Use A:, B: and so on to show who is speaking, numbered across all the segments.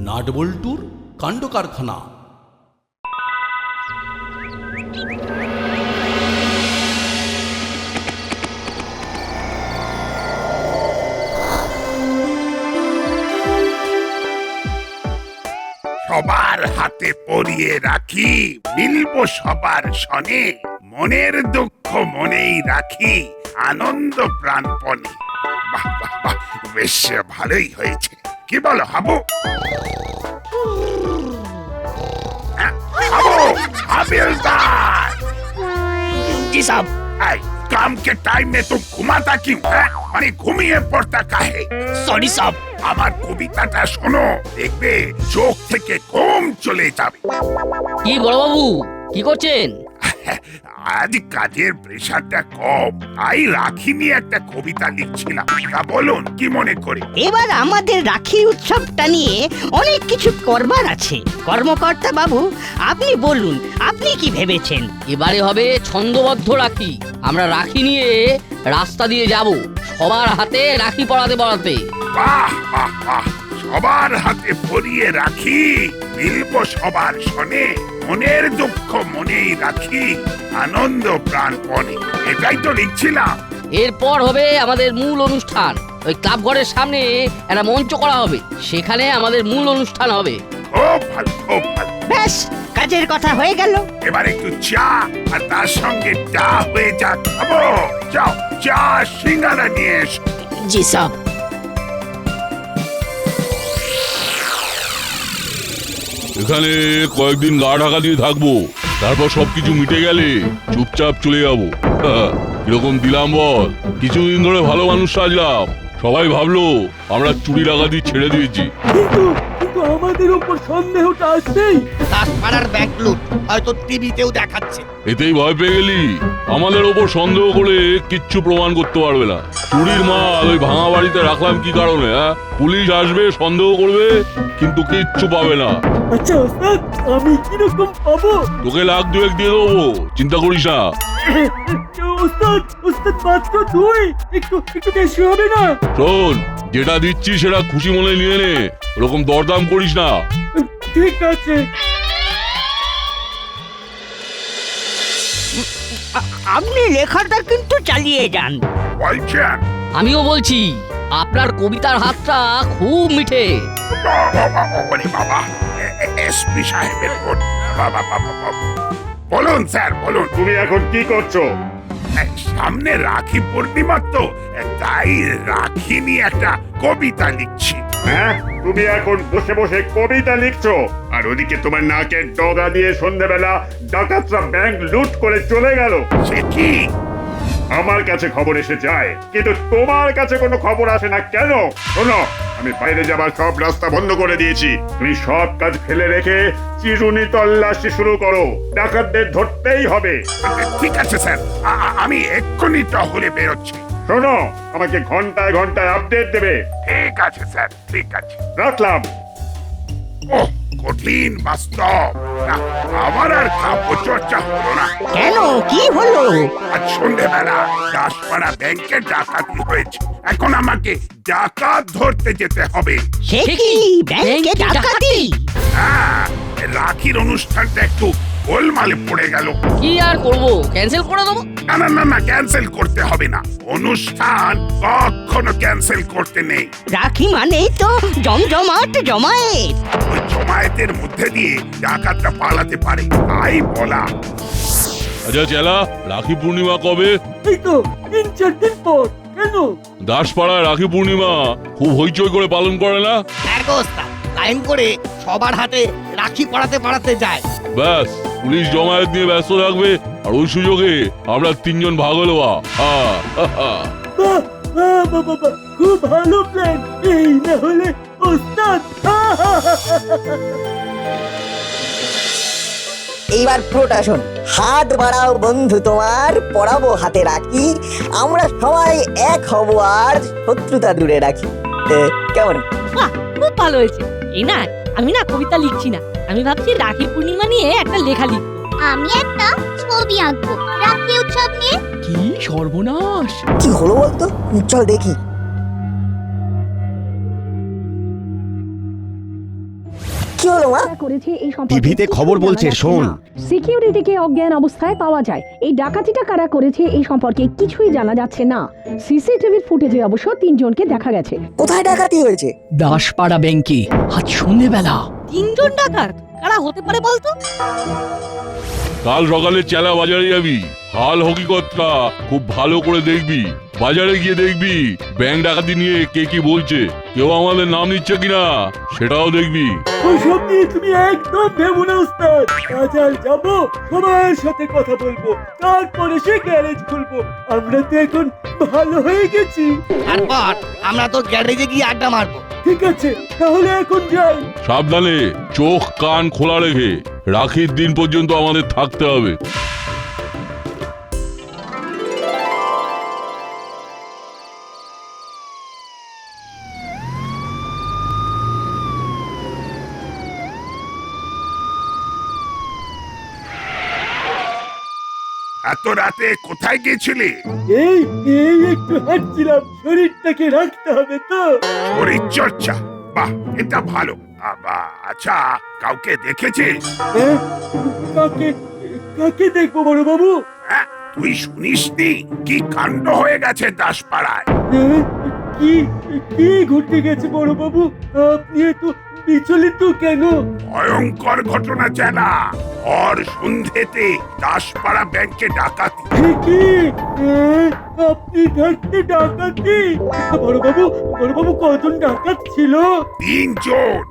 A: নাটবল্টুর কাণ্ড কারখানা।
B: সবার হাতে পরিয়ে রাখি, মিলবো সবার সনে, মনের দুঃখ মনেই রাখি, আনন্দ প্রাণপণে। বাহ বাহ বাহ, বেশ ভালোই হয়েছে। কি বলো হাবু? হাবু, হাবিলদার!
C: जी साहब।
B: এই, काम के टाइम में तुम घुमाता क्यों है? মানে ঘুমিয়ে পড়তা কাহে?
C: सॉरी साहब।
B: আমার কবিতাটা শোনো, দেখবে চোখ থেকে ঘুম চলে যাবে।
D: কি বড়বাবু কি করছেন?
B: আজ কাজের প্রেশারটা কম, তাই রাখি নিয়ে একটা কবিতা লিখছিলাম। তা বলুন কি মনে করে?
E: এবার আমাদের রাখি উৎসবটা নিয়ে অনেক কিছু করবার আছে। কর্মকর্তা বাবু, আপনি বলুন, আপনি কি ভেবেছেন?
D: এবারে হবে ছন্দবদ্ধ রাখি। আমরা রাখি নিয়ে রাস্তা দিয়ে যাব, সবার হাতে রাখি পরাতে পরাতে।
B: বাহ বাহ বাহ, সবার হাতে পরিয়ে রাখি, মিলবো সবার সনে, মনের দুঃখ মনেই রাখি, আনন্দ প্রাণপণে। এটাই তো লিখছিলাম।
D: এরপর হবে আমাদের মূল অনুষ্ঠান। ওই ক্লাব ঘরের সামনে একটা মঞ্চ করা হবে, সেখানে আমাদের মূল অনুষ্ঠান হবে।
B: খুব ভালো, খুব ভালো।
E: ব্যাস, কাজের কথা হয়ে গেল।
B: এবার একটু চা আর তার সঙ্গে চা হয়ে যাক। খাবো, যাও চা সিঙ্গারা নিয়ে এসো।
C: जी साहब।
F: এখানে কয়েকদিন গা ঢাকা দিয়ে থাকবো, তারপর সবকিছু মিটে গেলে চুপচাপ চলে যাবো। কিরকম দিলাম বল? কিছুদিন ধরে ভালো মানুষ সাজলাম, সবাই ভাবলো আমরা চুরি ডাকাতি ছেড়ে দিয়েছি।
G: কিন্তু আমাদের উপর সন্দেহটা আসবেই।
C: দাসপাড়ার ব্যাংক লুট হয়তো টিভিতেও দেখাচ্ছে।
F: এতেই ভয় পেয়ে গেলি? আমাদের ওপর সন্দেহ করে কিচ্ছু প্রমাণ করতে পারবে না। চুরির মাল ওই ভাঙা বাড়িতে রাখলাম কি কারণে? পুলিশ আসবে, সন্দেহ করবে, কিন্তু কিচ্ছু পাবে না।
G: আচ্ছা ওস্তাদ, আমি কিরকম পাবো?
F: তোকে লাখ দুয়েক দিয়ে দেবো, চিন্তা করিস না।
G: ওস্তাদ, ওস্তাদ মাত্র দুই, একটু বেশি হবে না?
F: শোন, যেটা দিচ্ছি সেটা খুশি মনে নিয়ে নে, ওরকম দরদাম করিস না।
G: ঠিক আছে।
E: আপনি লেখাটা কিন্তু চালিয়ে যান।
B: বলছেন?
D: আমিও বলছি, আপনার কবিতার হাতটা খুব মিঠে।
B: ওরে বাবা, এসপি সাহেবের ফোন। বাবা বাবা বাবা। বলুন স্যার, বলুন।
H: তুমি এখন কি করছো?
B: এই, সামনে রাখি পূর্ণিমা তো, তাই রাখি নিয়ে একটা কবিতা লিখছি।
H: হ্যাঁ, তুমি এখন বসে বসে কবিতা লিখছো, আর ওদিকে তোমার নাকের ডগা দিয়ে সন্ধ্যাবেলা ডাকাতরা ব্যাংক লুট করে চলে গেল।
B: সে কি?
H: আমার কাছে খবর এসে যায়, কিন্তু তোমার কাছে কোনো খবর আসে না কেন? শোনো, আমি বাইরে যাবার সব রাস্তা বন্ধ করে দিয়েছি। তুমি সব কাজ ফেলে রেখে চিরুনি তল্লাশি শুরু করো। ডাকাতদের ধরতেই হবে।
B: ঠিক আছে স্যার, আমি এক্ষুনি টহলে বেরোচ্ছি।
H: শোনো, আমাকে ঘন্টায় ঘন্টায় আপডেট দেবে।
B: ঠিক আছে স্যার, ঠিক আছে।
H: রাখলাম।
B: ওহ, কঠিন বাস্তব। না, আমার আর কাব্য চর্চা হলো না।
E: কেন, কি হলো?
B: আজ সন্ধ্যেবেলা দাসপাড়া ব্যাংকে ডাকাতি হয়েছে। এখন আমাকে ডাকাত ধরতে যেতে হবে।
E: সে কি ব্যাংকে ডাকাতি?
B: হ্যাঁ, রাখির অনুষ্ঠানটা একটু গোলমালে পড়ে গেল।
D: কি আর করব, ক্যান্সেল করে দেবো।
B: না না না না, ক্যান্সেল করতে হবে না। অনুষ্ঠান কখনো ক্যান্সেল করতে নেই।
E: রাখি মানেই তো জমজমাট, জমায়েত।
B: ওই জমায়েতের মধ্যে দিয়ে ডাকাতটা পালাতে পারে, তাই বলা।
F: আচ্ছা চেলা, রাখি পূর্ণিমা কবে?
G: এই তো 3-4 দিন পর। কেন?
F: দাসপাড়ায় রাখি পূর্ণিমা খুব হইচই করে পালন করে না?
C: লাইন করে সবার হাতে রাখি পরাতে পরাতে যায়।
F: ব্যাস, পুলিশ জমায়েত নিয়ে ব্যস্ত থাকবে, আর ওই সুযোগে আমরা তিনজন ভাগ হলো।
G: বাহ বাহ বাহ বাহ, খুব ভালো প্ল্যান। এই না হলে ওস্তাদ।
I: এইবার পুরোটা শোন। হাত বাড়াও বন্ধু তোমার, পড়াবো হাতে রাখি, আমরা সবাই এক হব আর শত্রুতা দূরে রাখি। কেমন?
J: বাহ, খুব ভালো হয়েছে। এই না, আমি না কবিতা লিখছি না, আমি ভাবছি রাখি পূর্ণিমা নিয়ে একটা লেখা লিখব।
K: আমি একটা ছবি আঁকবো রাখি উৎসব নিয়ে।
G: কি সর্বনাশ!
I: কি হলো বলতো? চল দেখি। কি হলো মা?
C: টিভিতে খবর বলছে, শোন।
L: সিকিউরিটিকে অজ্ঞান অবস্থায় পাওয়া যায়। এই ডাকাতিটা কারা করেছে এই সম্পর্কে কিছুই জানা যাচ্ছে না। সিসিটিভির ফুটেজে অবশ্য 3 জনকে দেখা গেছে।
I: কোথায় ডাকাতি হয়েছে?
A: দাসপাড়া ব্যাংকে আজ সন্ধেবেলা।
J: 3 জন ডাকাত কারা হতে পারে বলতো?
F: কাল সকালে চেলা বাজারে যাবি, হাল হকিকতটা খুব ভালো করে দেখবি। বাজারে গিয়ে দেখবি ব্যাংক ডাকাতি নিয়ে কে কি বলছে, কেউ আমাদের নাম নিচ্ছে কিনা সেটাও দেখবি।
G: ওইসব নিয়ে তুমি একদম ভেবো না উস্তাদ। বাজার যাবো, সবার সাথে কথা বলবো, তারপরে সে গ্যারেজ খুলবো। আমরা তো এখন ভালো হয়ে গেছি।
C: তারপর আমরা তো গ্যারেজে গিয়ে আড্ডা মারবো।
G: ঠিক আছে, তাহলে এখন যাই।
F: সাবধানে, চোখ কান খোলা রেখে রাখির দিন পর্যন্ত আমাদের থাকতে হবে।
B: এত রাতে কোথায় গেছিলে?
G: এই এই একটু হাঁটছিলাম, শরীরটাকে রাখতে হবে তো।
B: শরীর চর্চা, বাহ, এটা ভালো। আচ্ছা, কাউকে দেখেছিস?
G: হ্যাঁ? কাকে কাকে দেখবো বড় বাবু?
B: হ্যাঁ, তুই শুনিসনি কি কাণ্ড হয়ে গেছে দাসপাড়ায়?
G: হ্যাঁ? কি কি ঘটে গেছে বড় বাবু? আপনি এত বিচলিত কেন?
B: ভয়ঙ্কর ঘটনা জানা। আর সন্ধ্যেতে দাসপাড়া ব্যাংকে ডাকাতি।
G: কি? আপনি থাকতে ডাকাতি? বড় বাবু কজন ডাকাত ছিল?
B: 3 জন।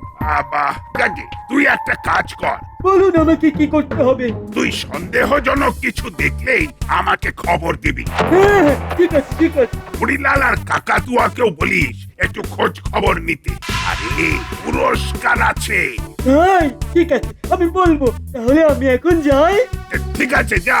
B: যাকে তুই একটা কাজ কর,
G: বলুন আমাকে কি করতে হবে?
B: তুই সন্দেহজনক কিছু দেখলেই আমাকে খবর দিবি।
G: হ্যাঁ, ঠিক আছে ঠিক আছে।
B: হরিলাল আর কাকাতুয়াকেও বলিস একটু খোঁজ খবর নিতে। আরে পুরস্কার আছে।
G: তাই? ঠিক আছে, আমি বলবো। তাহলে আমি এখন যাই।
B: ঠিক আছে, যা।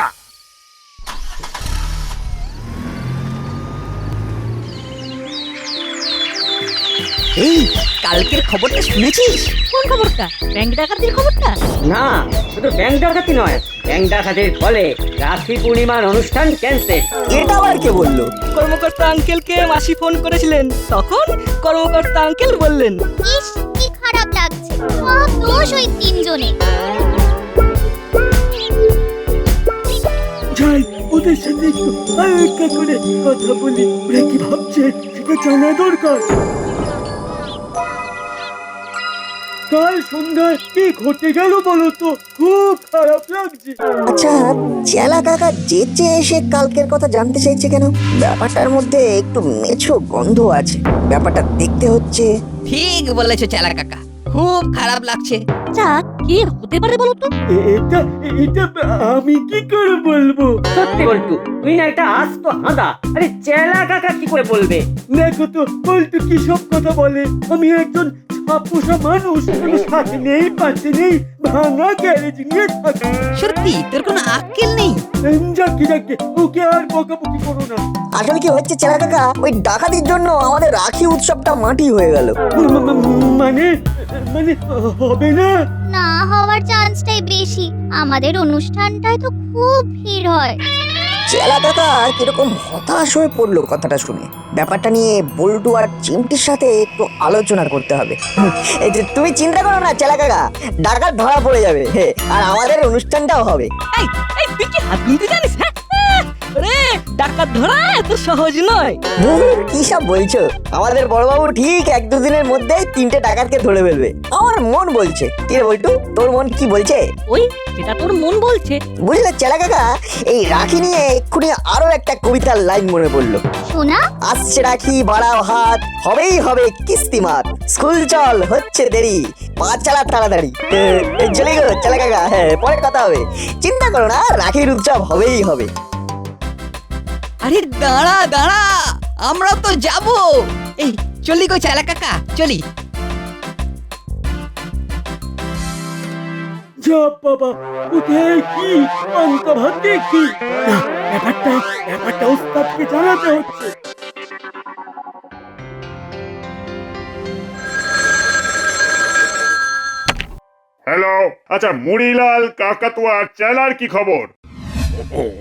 E: এই কালকের খবরটা শুনেছিস?
J: কোন খবরটা? ব্যাংক ডাকাতির খবরটা?
E: না, শুধু ব্যাংক ডাকাতি নয়, ব্যাংক ডাকাতির ফলে রাখি পূর্ণিমার অনুষ্ঠান ক্যান্সেল।
I: এটা আবার কে বললো?
E: কর্মকর্তা আঙ্কেলকে মাসি ফোন করেছিলেন, তখন কর্মকর্তা আঙ্কেল বললেন।
K: ইস, কি খারাপ লাগছে। সব দোষ ওই 3 জনে।
G: যাই, ওদের সাথে একটু হালকা করে কথা বলি। ওরা কি ভাবছে সেটা জানা দরকার। কাল সন্ধ্যায় কি ঘটে গেল বলো তো? খুব খারাপ লাগছে।
I: আচ্ছা, চেলা কাকা যেচে এসে কালকের কথা জানতে চাইছে কেন? ব্যাপারটার মধ্যে একটু মেছো গন্ধ আছে। ব্যাপারটা দেখতে হচ্ছে।
E: ঠিক বলেছো চেলা কাকা, খুব খারাপ লাগছে।
J: আচ্ছা, কে হতে পারে বলো তো?
G: এটা এটা আমি কি করে বলবো?
E: সত্যি বলতু, তুই না একটা আস্ত হাঁদা। আরে চেলা কাকা কি করে বলবে?
G: দেখো তো বলতু কি সব কথা বলে। আমি একজন ছাপোষা মানুষ, আমি সাথে নেই পাশে নেই, ভাঙা গ্যারেজ নিয়ে থাকি।
E: সত্যি তোর কোনো আক্কেল নেই?
G: যাকে ওকে আর বকাবকি করো না।
I: আসলে কি হচ্ছে চেলা কাকা, ওই ডাকাতির জন্য আমাদের রাখি উৎসবটা মাটি হয়ে গেল।
G: মানে মানে হবে না?
K: না হওয়ার চান্সটাই বেশি। আমাদের অনুষ্ঠানটায় তো খুব ভিড় হয়।
I: চেলা কাকা কিরকম হতাশ হয়ে পড়লো কথাটা শুনে। ব্যাপারটা নিয়ে বল্টু আর চিমটির সাথে একটু আলোচনা করতে হবে। এই যে তুমি চিন্তা করো না চেলা কাকা, ডাকাত ধরা পড়ে যাবে, আর আমাদের অনুষ্ঠানটাও হবে।
E: এই এই তুই কি হাত নিতে জানিস? হ্যাঁ, আরে ডাকাত ধরা এত সহজ নয়।
I: কি সব বলছো? আমাদের বড়বাবু ঠিক 1-2 দিনের মধ্যেই 3টে ডাকাতকে ধরে ফেলবে। আমার মন বলছে। কি রে বল্টু, তোর মন কি বলছে?
J: ওই যেটা তোর মন বলছে।
I: বুঝলে চেলা কাকা, এই রাখি নিয়ে এক্ষুনি আরো একটা কবিতার লাইন মনে পড়লো।
K: শোনা?
I: আসছে রাখি, বাড়াও হাত, হবেই হবে কিস্তিমাত, স্কুল চল হচ্ছে দেরি, পা চালা তাড়াতাড়ি। চলে গেল চেলা কাকা, পরে কথা হবে। চিন্তা করো না, রাখির উৎসব হবেই হবে।
E: আরে দাঁড়া দাঁড়া, আমরা তো যাব। এই চলি গো চেলা কাকা, চলি।
G: যা বাবা, কোথায় কি পান্তা ভাত দেখি। না, ব্যাপারটা ওস্তাদকে জানাতে হচ্ছে।
H: হ্যালো, আচ্ছা মুড়িলাল, কাকাতুয়া, চেলার কি খবর?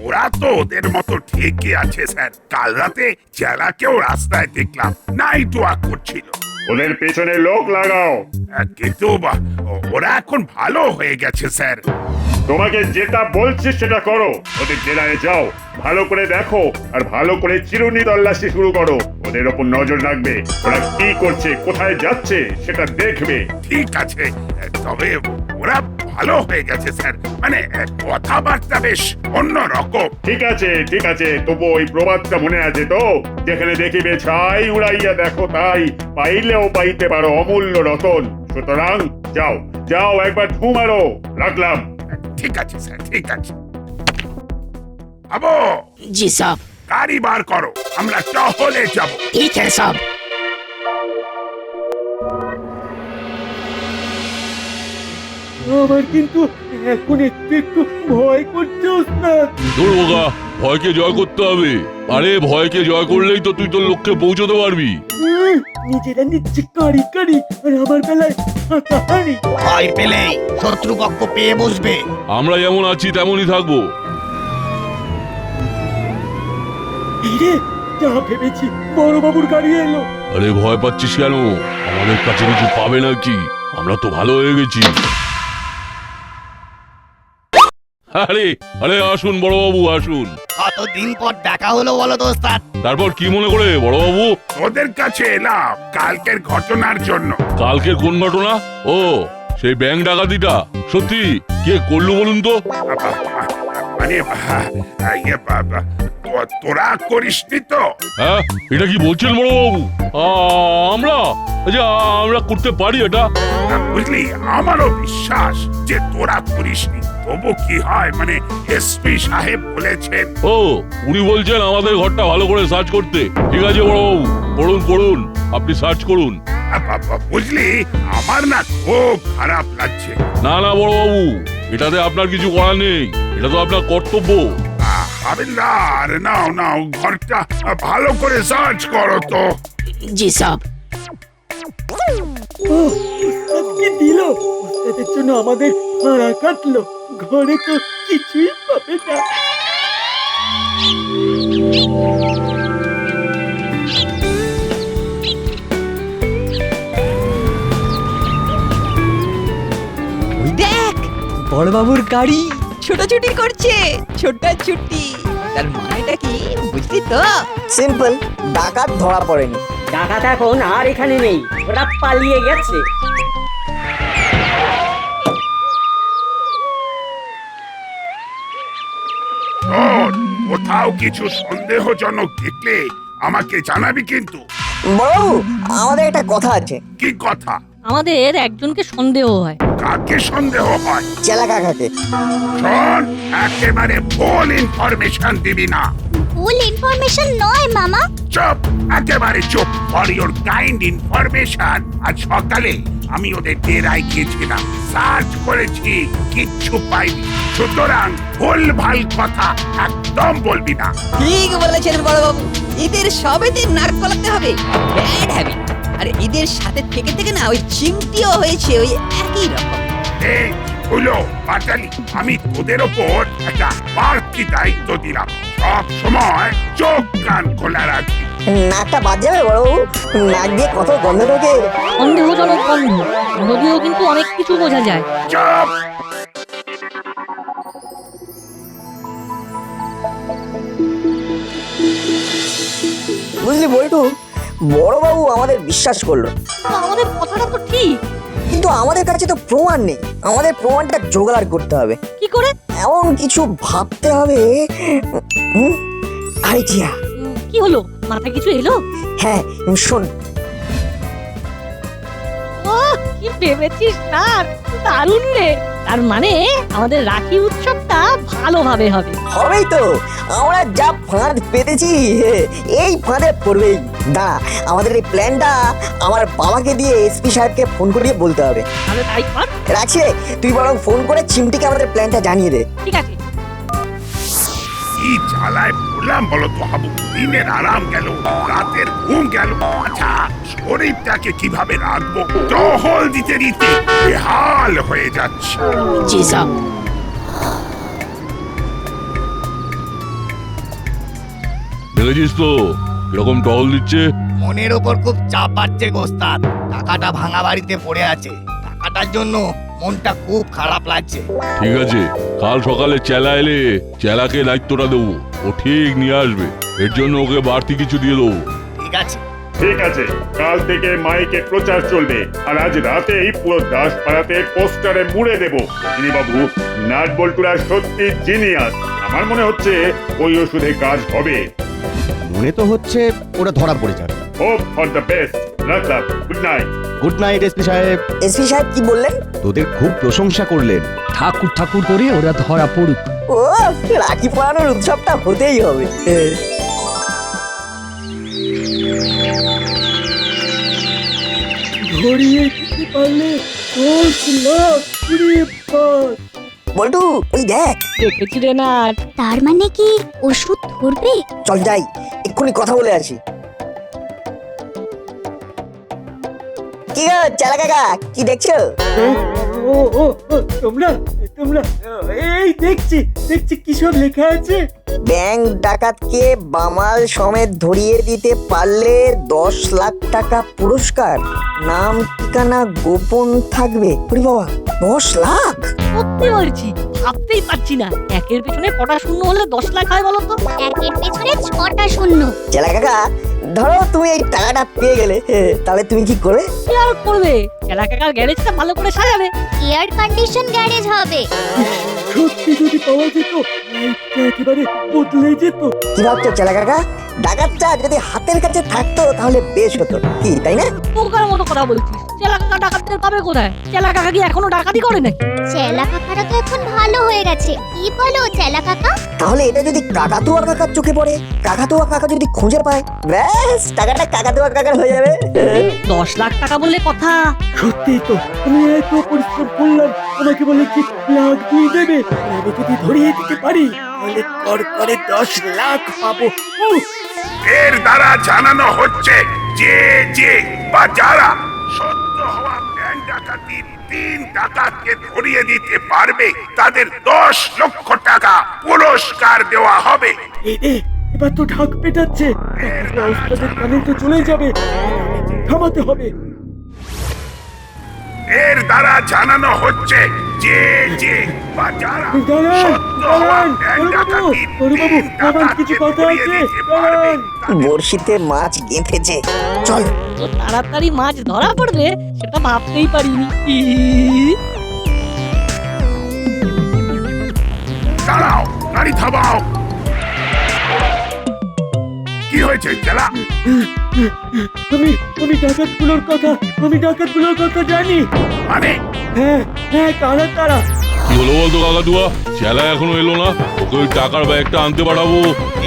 B: ওরা তো ওদের মতো ঠিকই আছে স্যার। কাল রাতে চেলাকেও রাস্তায় দেখলাম, নাইট ওয়াক করছিল।
H: ওদের পেছনে লোক লাগাও।
B: কিন্তু ওরা এখন ভালো হয়ে গেছে স্যার।
H: তোমাকে যেটা বলছি সেটা করো। ওদের জেলায় যাও, ভালো করে দেখো আর ভালো করে চিরুনি তল্লাশি শুরু করো। ওদের ওপর নজর রাখবে, ওরা কি করছে, কোথায় যাচ্ছে সেটা দেখবে।
B: ঠিক আছে, তবে ওরা ভালো হয়ে গেছে স্যার, মানে কথাবার্তা বেশ অন্য রকম।
H: ঠিক আছে ঠিক আছে, তবু ওই প্রবাদটা মনে আছে তো, যেখানে দেখিবে ছাই উড়াইয়া দেখো তাই, পাইলেও পাইতে পারো অমূল্য রতন। সুতরাং যাও যাও, একবার ঢু মারো। রাখলাম।
B: ঠিক আছে স্যার, ঠিক আছে। আবো
E: জি সাহেব।
B: গাড়ি বার করো, আমরা টহলে যাব।
E: ঠিক আছে সাহেব।
G: আমার কিন্তু এখন একটু একটু ভয় করছে ওস্তাদ।
F: তোর বোকা, ভয়কে জয় করতে হবে। আরে ভয়কে জয় করলেই তো তুই তোর লক্ষ্যে পৌঁছতে পারবি।
G: নিজেরা নিচ্ছে কারি কারি, আর আমার বেলায় হাঁটাহাঁড়ি।
C: ভয় পেলেই শত্রুপক্ষ পেয়ে বসবে।
F: আমরা যেমন আছি তেমনই থাকবো।
G: এই রে, যা ভেবেছি বড় বাবুর গাড়ি এলো।
F: আরে ভয় পাচ্ছিস কেন? আমাদের কাছে কিছু পাবে নাকি? আমরা তো ভালো হয়ে গেছি। আরে আরে আসুন বড়বাবু, আসুন।
C: কতদিন পর দেখা হলো বলো তো ওস্তাদ?
F: তারপর কি মনে করে বড়বাবু?
B: ওদের কাছে এলাম কালকের ঘটনার জন্য।
F: কালকের কোন ঘটনা? ও, সেই ব্যাংক ডাকাতিটা। সত্যি কে করলো বলুন তো?
B: মানে তোরা করিসনি তো?
F: হ্যাঁ, এটা কি বলছেন বড়বাবু? আমরা আচ্ছা, আমরা করতে পারি এটা।
B: বুঝলি, আমারও বিশ্বাস যে তোরা করিসনি। তবু কি হয়, মানে এসপি সাহেব বলেছেন।
F: ও, উনি বলছেন আমাদের ঘরটা ভালো করে সার্চ করতে। ঠিক আছে বড়বাবু, করুন করুন, আপনি সার্চ করুন।
B: বুঝলি, আমার না খুব খারাপ লাগছে।
F: না না বড়বাবু, এটাতে আপনার কিছু করার নেই, এটা তো আপনার কর্তব্য।
B: হাবিলদার, নাও নাও, ঘরটা ভালো করে সার্চ করো তো।
E: জি সাহেব।
G: ও, ওস্তাদ কি দিল! ওস্তাদের জন্য আমাদের ভাড়া কাটলো। ঘরে তো কিছুই পাবে না।
A: ওই দেখ, বড়বাবুর গাড়ি ছোটাছুটি করছে। ছোটাছুটি তার মানেটা কি বুঝলি তো?
I: সিম্পল, ডাকাত ধরা পড়েনি।
E: ডাকাত এখন আর এখানে নেই, ওরা পালিয়ে গেছে।
B: কোথাও কিছু সন্দেহজনক দেখলে আমাকে জানাবি কিন্তু।
I: বড়বাবু, আমাদের একটা কথা আছে।
B: কি কথা?
J: আমাদের একজনকে সন্দেহ হয়।
B: কাকে সন্দেহ হয়?
I: চেলা কাকাকে।
B: শোন, একেবারে ভুল ইনফরমেশন দিবি না।
K: ভুল ইনফরমেশন নয় মামা।
B: চুপ, একেবারে চুপ। ফর ইউর কাইন্ড ইনফরমেশন, আজ সকালে আমি ওদের ডেরায় গিয়েছিলাম, সার্চ করেছি, কিচ্ছু পাইনি। সুতরাং ভুল ভাল কথা একদম বলবি না।
A: ঠিক বলেছেন বড়বাবু, এদের সবেদের নাক গলাতে হবে। Bad habit. আর এদের সাথে থেকে থেকে না ওই চিমটিও হয়েছে ওই একই রকম।
B: এই হলো পাটালি, আমি তোদের ওপর একটা বাড়তি দায়িত্ব দিলাম। সব সময় চোখ কান খোলা রাখবি।
I: নাকটা বাদ যাবে বড়বাবু, নাক দিয়ে কত গন্ধ ঢোকে।
J: সন্দেহজনক গন্ধ, যদিও কিন্তু অনেক কিছু বোঝা যায়।
B: চুপ।
I: বুঝলি বল্টু, বড়বাবু আমাদের বিশ্বাস করলো,
J: আমাদের কথাটা তো ঠিক,
I: কিন্তু আমাদের কাছে তো প্রমাণ নেই। আমাদের প্রমাণটা জোগাড় করতে হবে।
J: কি করে?
I: এমন কিছু ভাবতে হবে। আইডিয়া।
J: কি হলো, মাথায় কিছু এলো?
I: হ্যাঁ, শোন।
J: কি ভেবেছিস না, দারুণ রে। তার মানে আমাদের রাখি উৎসবটা ভালোভাবে হবে।
I: হবেই তো, আমরা যা ফাঁদ পেতেছি এই ফাঁদে পড়বেই। দাঁড়া, আমাদের এই প্ল্যানটা আমার বাবাকে দিয়ে এসপি সাহেবকে ফোন করিয়ে বলতে হবে।
J: তাহলে তাই কর।
I: রাখছি রে, তুই বরং ফোন করে চিমটিকে আমাদের প্ল্যানটা জানিয়ে দে।
J: ঠিক আছে।
B: কি জ্বালায় পড়লাম বলো তো হাবু। দিনের আরাম গেল, রাতের ঘুম গেল। আচ্ছা, শরীরটাকে কিভাবে রাখবো? টহল দিতে দিতে বেহাল হয়ে যাচ্ছে।
E: জি সাহেব।
F: দেখেছিস তো কিরকম টহল দিচ্ছে?
C: মনের ওপর খুব চাপ বাড়ছে ওস্তাদ। টাকাটা ভাঙা বাড়িতে পড়ে আছে, টাকাটার জন্য মনটা খুব খারাপ লাগছে।
F: ঠিক আছে, কাল সকালে চেলা এলে চেলাকে দায়িত্বটা দেবো, ও ঠিক নিয়ে আসবে। এর জন্য ওকে বাড়তি কিছু দিয়ে দেবো।
C: ঠিক আছে।
H: ঠিক আছে, কাল থেকে মাইকে প্রচার চলবে, আর আজ রাতেই পুরো দাসপাড়াতে পোস্টারে মুড়ে দেব বাবু, নাট বল্টুরা সত্যি জিনিয়াস। আমার মনে হচ্ছে ওই ওষুধে কাজ হবে।
C: মনে তো হচ্ছে ওরা ধরা পড়ে যাবে।
H: Hope for the best. রাখলাম, good night.
C: Good night SP সাহেব।
I: এসপি সাহেব কি বললেন?
C: তোদের খুব প্রশংসা করলেন।
M: ঠাকুর ঠাকুর করে ওরা ধরা পড়ুক।
I: ও, রাখি পরানোর উৎসবটা হতেই হবে।
G: ধরিয়ে দিতে পারলে 10 লাখ। ওরে বাস।
I: বল্টু, ওই দেখ।
J: দেখেছি রে নাট।
K: তার মানে কি ওষুধ ধরবে?
I: চল যাই, এক্ষুনি কথা বলে আসি। কি গো চালা কাকা, কি দেখছো?
G: ও ও ও, তোমরা তোমরা এই দেখছি কি সব লেখা আছে।
I: ব্যাংক ডাকাতকে বামাল সমেত ধরিয়ে দিতে পারলে 10 লাখ টাকা পুরস্কার, নাম ঠিকানা গোপন থাকবে। ওরে বাবা, 10 লাখ!
J: সত্যি বলছি, ভাবতেই পারছি না একের পেছনে কটা শূন্য হলে 10 লাখ হয় বলো তো।
K: একের পেছনে 6টা শূন্য।
I: চালা কাকা, ধরো তুমি এই টাকাটা পেয়ে গেলে, তাহলে তুমি কি করবে?
J: কি আর করবে, এলাকার গ্যারেজটা ভালো করে সাজাবে।
K: এয়ার কন্ডিশন গ্যারেজ হবে।
G: সত্যি যদি পাওয়া যেত, লাইফটা একেবারে বদলে যেত।
I: কি ভাবছো চালা কাকা? ডাকাতটা যদি হাতের কাছে থাকতো তাহলে বেশ হতো, কি তাই না?
J: পোকার মতো কথা বলছিস। চেলা কাকা ডাকাতদের পাবে কোথায়? চেলা কাকা কি এখনো ডাকাতি করে নাকি?
K: চেলা কাকারা তো এখন ভালো হয়ে গেছে। কি বলো চেলা কাকা?
I: তাহলে এটা যদি কাকাতুয়া কাকার চোখে পড়ে, কাকাতুয়া কাকা যদি খুঁজে পায়, ব্যাস টাকাটা কাকাতুয়া কাকার হয়ে যাবে।
J: 10 লাখ টাকা বললে কথা।
G: সত্যি তো, আমি এত পরিশ্রম করলাম, আমাকে বলে কি লাখ দিয়ে দেবে? আমি যদি ধরিয়ে দিতে পারি তাহলে করে 10 লাখ পাবো।
B: এর দ্বারা জানানো হচ্ছে যে বা যারা সত্য হওয়া ব্যাংক ডাকাতির 3 ডাকাতকে ধরিয়ে দিতে পারবে, তাদের 10 লক্ষ টাকা পুরস্কার দেওয়া হবে।
G: এবার তো ঢাক পেটাচ্ছে, ওস্তাদের কানে তো চলে যাবে, থামাতে হবে।
B: এর দ্বারা জানানো হচ্ছে যে বা যারা সত্য হওয়া ব্যাংক ডাকাতির 3 ডাকাতকে ধরিয়ে দিতে পারবে,
I: বড়শিতে মাছ গেঁথেছে। চল।
J: তো তাড়াতাড়ি মাছ ধরা পড়বে সেটা ভাবতেই পারিনি।
B: দাঁড়াও, গাড়ি থামাও। কি হয়েছে চেলা?
G: আমি ডাকাতগুলোর কথা জানি।
B: মানে?
G: হ্যাঁ, কারা?
F: কি হলো বলতো কাকাতুয়া? চেলা এখনো এলো না, ওকে ওই টাকার ব্যাগটা আনতে পাঠাবো।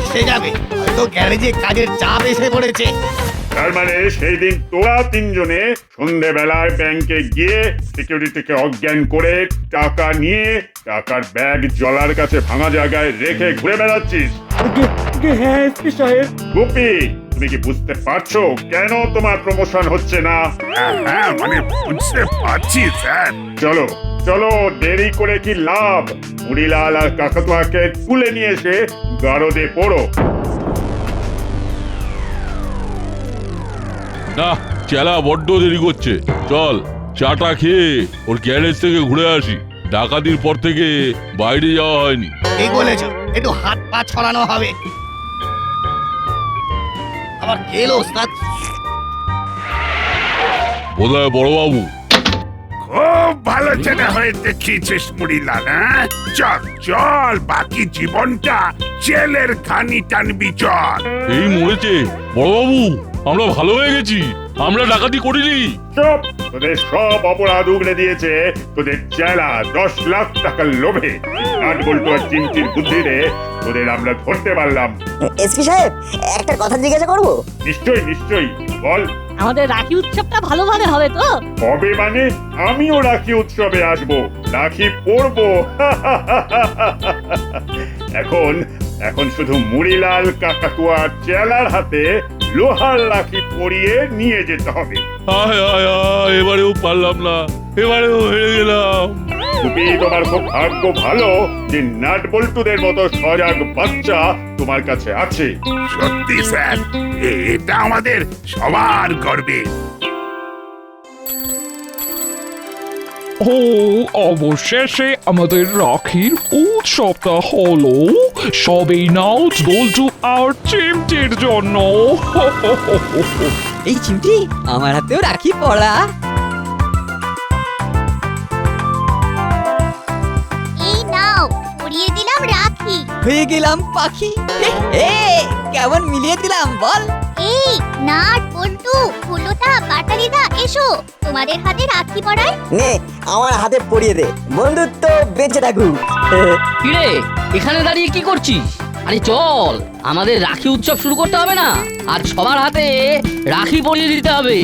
C: এসে যাবে, হয়তো গ্যারেজে কাজের চাপ এসে পড়েছে।
H: তার মানে সেই দিন তোরা 3 জনে সন্ধেবেলায় ব্যাংকে গিয়ে সিকিউরিটিকে অজ্ঞান করে টাকা নিয়ে টাকার ব্যাগ জলার কাছে ভাঙা জায়গায় রেখে ঘুরে বেড়াচ্ছিস।
G: হ্যাঁ এসপি সাহেব।
H: গোপী, তুমি কি বুঝতে পারছো কেন তোমার প্রমোশন হচ্ছে না?
B: হ্যাঁ, মানে বুঝতে পারছি স্যার।
H: চলো চলো, দেরি করে কি লাভ? মুড়িলাল আর কাকাতুয়াকে তুলে নিয়ে এসে গারদে পড়ো।
F: না, চেলা বড্ড দেরি করছে। চল চাটা খেয়ে ওর গ্যারেজ থেকে ঘুরে আসি। ডাকাতির পর থেকে বাইরে যাওয়া হয়নি।
C: এই বলেছ, একটু হাত পা ছড়ানো হবে। আবার গেল ওস্তাদ।
F: বোধহয় বড়বাবু।
B: খুব ভালো চেনা হয়ে দেখিয়েছিস মুড়িলাল। হ্যাঁ, চল বাকি জীবনটা জেলের ঘানি টানবি। চল।
F: এই মরেছে বড়বাবু, আমরা ভালো হয়ে গেছি, আমরা ডাকাতি করিনি।
H: চুপ! তোদের সব অপরাধ উগড়ে দিয়েছে তোদের চেলা 10 লাখ টাকার লোভে। নাট বল্টু আর চিমটির বুদ্ধিতে তোদের আমরা ধরতে পারলাম।
I: এসপি সাহেব, একটা কথা জিজ্ঞাসা করবো?
H: নিশ্চয়ই, বল।
J: আমাদের রাখি উৎসবটা ভালোভাবে হবে তো?
H: হবে মানে? আমিও রাখি উৎসবে আসবো, রাখি পরবো। এখন শুধু মুড়িলাল কাকাতুয়া চেলার হাতে লোহার রাখি পরিয়ে নিয়ে যেতে হবে।
F: এবারেও পারলাম না, এবারেও হেরে গেলাম।
H: তুমি, তোমার খুব ভাগ্য ভালো যে নাট বল্টুদের মতো সজাগ বাচ্চা তোমার কাছে আছে।
B: সত্যি স্যার, এটা আমাদের সবার গর্বে।
M: ও অবশেষে আমাদের রাখির উৎসবটা হলো সবেই নাউট বল্টু আর চিমটির জন্য
A: এই চিমটি আমার হাতেও রাখি পড়া।
K: এই নাও পরিয়ে দিলাম রাখি।
A: হয়ে গেলাম পাখি। এ কেমন মিলিয়ে দিলাম বল।
K: এই নাট বল্টু ফুলোটা বাটালিদা এসো তোমাদের হাতে রাখি পরাই।
I: নে আমার হাতে পরিয়ে দে, বন্ধুত্ব বেঁচে থাকুক।
D: কিরে এখানে দাঁড়িয়ে কি করছিস? আরে চল, আমাদের রাখি উৎসব শুরু করতে হবে না? আর সবার হাতে রাখি পরিয়ে দিতে হবে।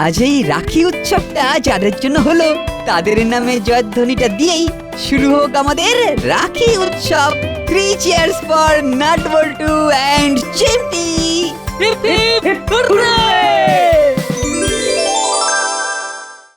A: আজ এই রাখি উৎসবটা যাদের জন্য হলো তাদের নামে জয়ধ্বনিটা দিয়েই শুরু হোক আমাদের রাখি উৎসব। 3 cheers for নাট বল্টু এন্ড চিমটি।
J: Hip hip hurray!